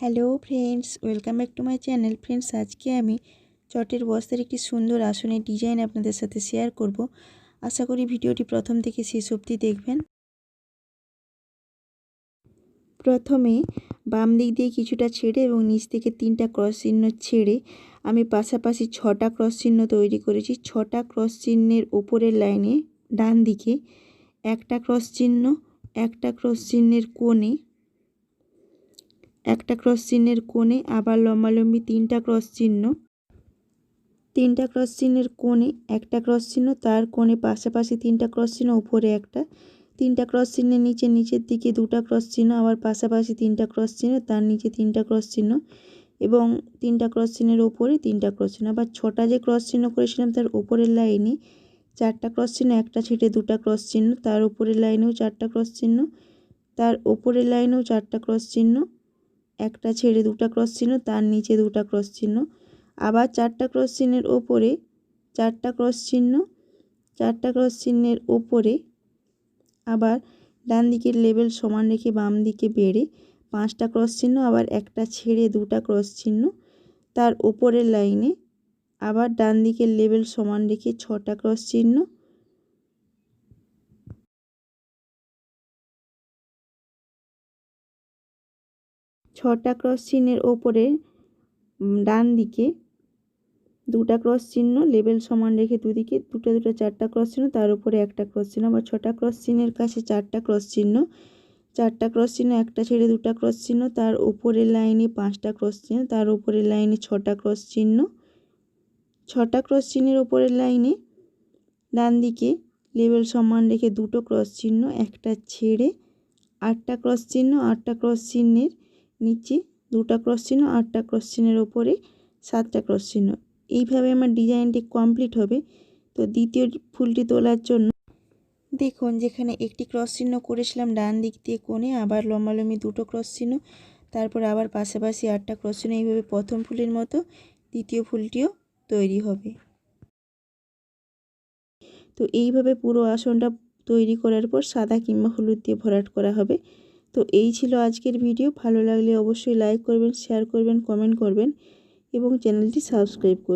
Hello friends, welcome back to my channel. Friends, আজকে আমি চটের বস্তার একটি সুন্দর আসনের ডিজাইন আপনাদের সাথে শেয়ার করব। আশা করি ভিডিওটি প্রথম থেকে শেষ অবধি দেখবেন। প্রথমে বাম দিক দিয়ে কিছুটা ছেড়ে এবং নিচ থেকে 3টা ক্রস চিহ্ন ছেড়ে আমি পাশাপাশি 6টা ক্রস চিহ্ন তৈরি করেছি। 6টা ক্রস চিহ্নের ওপরের লাইনে ডান দিকে একটা ক্রস চিহ্ন, একটা ক্রস চিহ্নের কোণে, একটা ক্রস চিহ্নের কোণে আবার লম্বালম্বি 3টা ক্রস চিহ্ন, 3টা ক্রস চিহ্নের কোণে একটা ক্রস চিহ্ন, তার কোণে পাশাপাশি 3টা ক্রস চিহ্ন, উপরে একটা, 3টা ক্রস চিহ্নের নিচের দিকে 2টা ক্রস চিহ্ন, আবার পাশাপাশি 3টা ক্রস চিহ্ন, তার নিচে 3টা ক্রস চিহ্ন এবং 3টা ক্রস চিহ্নের ওপরে 3টা ক্রস চিহ্ন। আবার 6টা যে ক্রস চিহ্ন করেছিলাম তার উপরের লাইনে 4টা ক্রস চিহ্ন, একটা ছেড়ে 2টা ক্রস চিহ্ন, তার উপরের লাইনেও 4টা ক্রস চিহ্ন, তার উপরের লাইনেও 4টা ক্রস চিহ্ন, একটা ছেড়ে 2টা ক্রস চিহ্ন, তার নিচে 2টা ক্রস চিহ্ন, আবার 4টা ক্রস চিহ্নের ওপরে 4টা ক্রস চিহ্ন, 4টা ক্রস চিহ্নের ওপরে আবার ডান দিকের লেবেল সমান রেখে বাম দিকে বেড়ে 5টা ক্রস চিহ্ন, আবার একটা ছেড়ে 2টা ক্রস চিহ্ন, তার ওপরের লাইনে আবার ডান দিকের লেবেল সমান রেখে 6টা ক্রস চিহ্ন, ছটা ক্রস চিহ্নের ওপরে ডান দিকে 2টা ক্রস চিহ্ন, লেবেল সমান রেখে দুদিকে দুটো 4টা ক্রস চিহ্ন, তার উপরে একটা ক্রস চিহ্ন, আবার 6টা ক্রস চিহ্নের কাছে 4টা ক্রস চিহ্ন, 4টা ক্রস চিহ্ন, একটা ছেড়ে 2টা ক্রস চিহ্ন, তার উপরের লাইনে 5টা ক্রস চিহ্ন, তার উপরের লাইনে 6টা ক্রস চিহ্ন, 6টা ক্রস চিহ্নের উপরের লাইনে ডান দিকে লেবেল সমান রেখে 2টো ক্রস চিহ্ন, একটা ছেড়ে 8টা ক্রস চিহ্ন, 8টা ক্রস চিহ্নের নিচে 2টা ক্রস চিহ্ন, 8টা ক্রস চিহ্নের ওপরে 7টা ক্রস চিহ্ন। এইভাবে আমার ডিজাইনটি কমপ্লিট হবে। তো দ্বিতীয় ফুলটি তোলার জন্য দেখুন, যেখানে একটি ক্রস চিহ্ন করেছিলাম ডান দিক দিয়ে কোণে, আবার লম্বালম্বি 2টো ক্রস চিহ্ন, তারপর আবার পাশাপাশি 8টা ক্রস চিহ্ন, এইভাবে প্রথম ফুলের মতো দ্বিতীয় ফুলটিও তৈরি হবে। তো এইভাবে পুরো আসনটা তৈরি করার পর সাদা কিংবা হলুদ দিয়ে ভরাট করা হবে। তো এই ছিল আজকের ভিডিও। ভালো লাগলে অবশ্যই লাইক করবেন, শেয়ার করবেন, কমেন্ট করবেন এবং চ্যানেলটি সাবস্ক্রাইব করবেন।